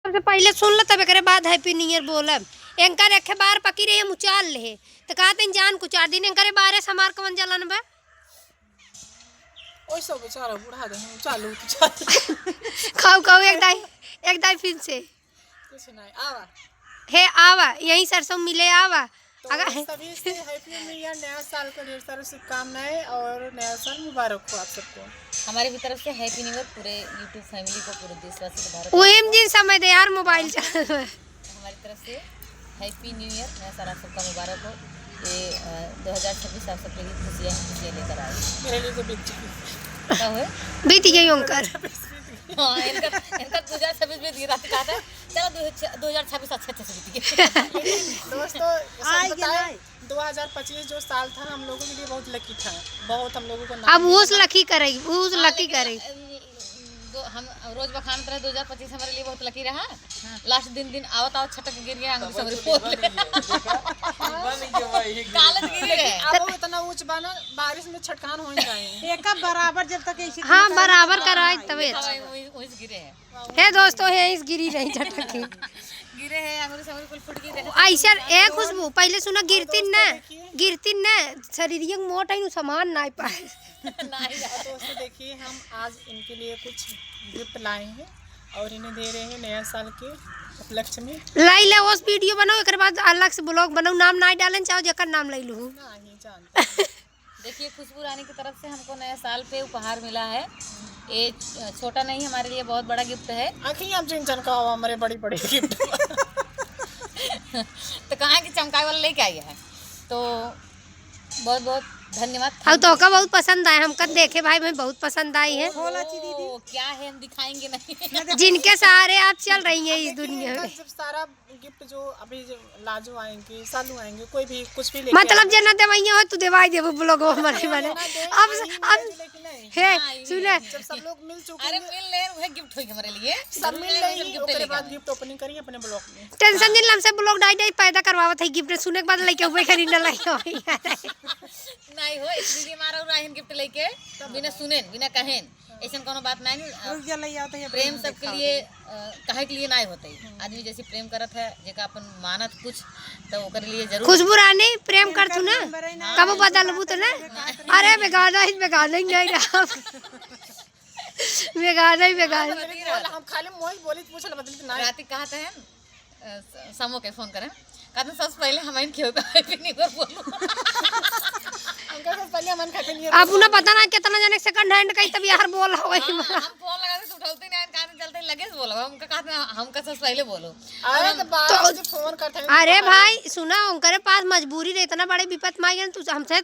सबसे पहले सुन लो तब करे बाद हैप्पी न्यू ईयर बोलब। एंकर रखे बार पकी रही मुचाल ले तो कहते जान कुछ 4 दिन एंकर बारे समार कवन जलन बा ओइ सब बेचारा बुढ़ा दे चालू तो चालू खाओ खाओ एक दाई फिर से कुछ नहीं आवा हे आवा यही सरसों मिले आवा तो अगर सभी से हैप्पी न्यू ईयर, नया साल का ढेर सारी शुभकामनाएं और नया साल मुबारक हो आप सबको। हमारे भी तरफ से हैप्पी न्यू ईयर पूरे यूट्यूब फैमिली को, पूरे देशवासी को, भारत ओएम जिन समय दे यार मोबाइल चल हमारी तरफ से हैप्पी न्यू ईयर, नया साल आप सबका मुबारक हो। ये 2026 आप सबके लिए खुशियाँ लेकर आए। मेरे लिए तो बीत चुकी क्या हुए बीत गई ओंकर हाँ इनका 2026 में दी रात कहा था चलो 2026 अच्छे से बीत गया। दोस्तों सच बताएं 2025 जो साल था हम लोगों के लिए बहुत लकी था, बहुत हम लोगों को अब उस लकी करेगी उस लकी करेगी। हम रोज बखान तरह 2025 हमारे लिए बहुत लकी रहा। लास्ट दिन आवत छटक गिर गया अंगूर समरी फोड़ कालज गिर गए। अब इतना ऊंच बना बारिश में छटकान हो जाए एक बराबर जब तक ऐसे हाँ बराबर कराए तबे वही गिरे हैं हे दोस्तों है इस गिरी नहीं झटकी गिरे हैं अंगूर समरी कुल फुट गई। ऐसा ए खुशबू पहले सुना गिरती न शरीर मोट है सामान ना पाए दोस्तों देखिए हम आज इनके लिए कुछ गिफ्ट लाए हैं और इन्हें दे रहे हैं नया साल के उपलक्ष्य में। लाई ले उस वीडियो बनाओ एक बाद अलग से ब्लॉग बनाओ नाम ना डालन चाहो जकर नाम ले लूँ नहीं जानते देखिए खुशबू रानी की तरफ से हमको नया साल पे उपहार मिला है। ये छोटा नहीं हमारे लिए बहुत बड़ा गिफ्ट है। आखिर आप जिन का हमारे बड़ी बड़ी गिफ्ट तो कहाँ की चमकाए वाला लेके आई है तो बहुत बहुत धन्यवाद। अब तो का बहुत पसंद आए हमका देखे भाई मैं बहुत पसंद आई है। ओ, क्या है हम दिखाएंगे नहीं जिनके सहारे आप चल रही हैं इस दुनिया में। जब सारा गिफ्ट जो अभी जो लाजो आएंगे सालू आएंगे कोई भी कुछ भी मतलब जना देवैया हो तू देवाई देबो ब्लॉग हमारे माने अब हे सुने जब सब लोग मिल चुके अरे मिल ले वह गिफ्ट होई हमारे लिए सब मिल लेंगे उसके बाद गिफ्ट ओपनिंग करिए अपने ब्लॉग में। टेंशन जिन हमसे ब्लॉग डाई पैदा करवावत है गिफ्ट सुने के बाद लेके ऊपर खरीदने लगे नहीं हो इसलिए मारा राहिन गिफ्ट लेके बिना सुनेन बिना कहेन ऐसा कोनो बात नहीं। प्रेम सबके लिए कहे के लिए नहीं होते आदमी जैसे प्रेम करत है जेका अपन मानत कुछ तो ओकर लिए जरूर। खुशबू रानी प्रेम कर तू ना कब बदलबू तो ना अरे बेगाना ही नहीं रहा बेगाना हम खाली मोही बोली पूछल बदलते ना रात कहते हैं समो के फोन करें कहते सबसे पहले हम क्यों बोलूं पहले मन खाते नहीं अब उन्हें पता ना कितना जाने सेकंड हैंड कहीं तब यार बोल हो हम फोन लगाते तो उठाते नहीं कहते चलते लगे बोलो हमका कहते हमका सबसे पहले बोलो। अरे तो बात जो फोन करते हैं अरे भाई सुना उनके पास मजबूरी रहे इतना बड़े विपत में आई तू हमसे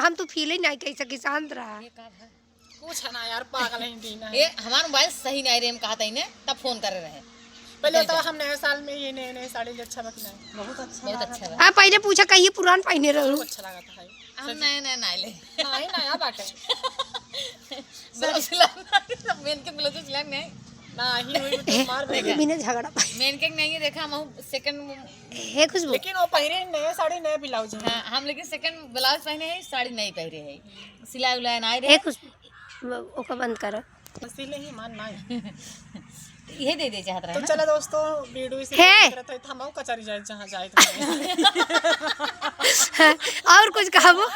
हम तो फील ही नहीं कह सकी शांत रहा कुछ है ना यार पागल है दीना है। ये हमारा मोबाइल सही नहीं रेम कहता ही ने तब फोन करे रहे पहले तो हम नए साल में ये नए साड़ी अच्छा बकना है बहुत अच्छा हाँ पहले पूछा कहिए पुरान पहने रहो अच्छा लगा था हम नए नहीं ले नहीं नया बाटे मेन के ब्लाउज सिला नहीं नहीं हुई तो मार देगा बिना झगड़ा मेन के नहीं देखा हम सेकंड है खुशबू लेकिन वो पहने नए साड़ी नए ब्लाउज है। हाँ हम लेकिन सेकंड ब्लाउज पहने हैं साड़ी नहीं पहने हैं सिलाई उलाई नहीं है रहे खुशबू ओका बंद कर इसीलिए ही मान नहीं ये दे दे चाहत रहे तो चलो दोस्तों वीडियो से है। करत है थमाओ कचरी जाए जहां जाए और कुछ कहबो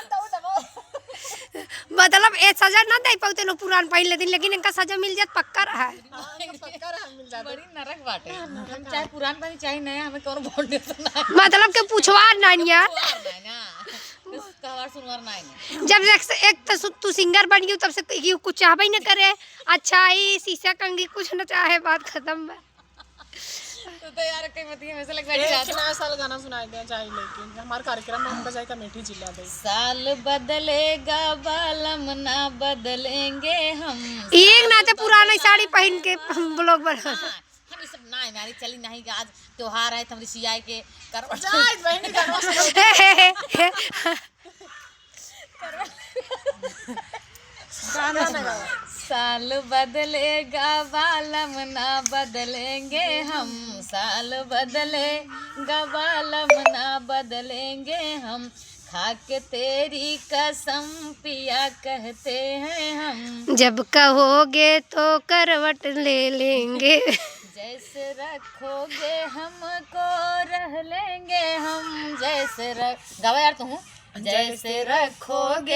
मतलब ए सजा ना दे पाते लोग पुरान पहन लेते लेकिन इनका सजा मिल जात पक्का रहा है। पक्का रहा मिल जाता बड़ी नरक बाटे हम चाहे पुरान पहने चाहे नया हमें कौन फाउंडेशन नहीं मतलब के पूछवा नानिया नहीं ना कहवार सुनवार नहीं जब एक तो तू सिंगर बन गई तब से कुछ चाहबे न करे अच्छा ही शीशा कंगी कुछ न चाहे बात खत्म है। तो यार कई मत हमेशा लग है बैठ एक नया साल गाना सुनाई दे जाए लेकिन हमारे कार्यक्रम में हम बजाएगा मीठी जिला दे साल बदलेगा बालम ना बदलेंगे हम एक नाते पुराना साड़ी पहन के ब्लॉग बना हम ये सब नहीं नारी चली नहीं आज त्योहार है तुम सियाई के कर जाए बहनी गाना साल बदलेगा बालम ना बदलेंगे हम साल बदलेगा बालम ना बदलेंगे हम खाके तेरी कसम पिया कहते हैं हम जब कहोगे तो करवट ले लेंगे जैसे रखोगे हमको रह लेंगे हम, जैसे रख गावा यार तू, जैसे रखोगे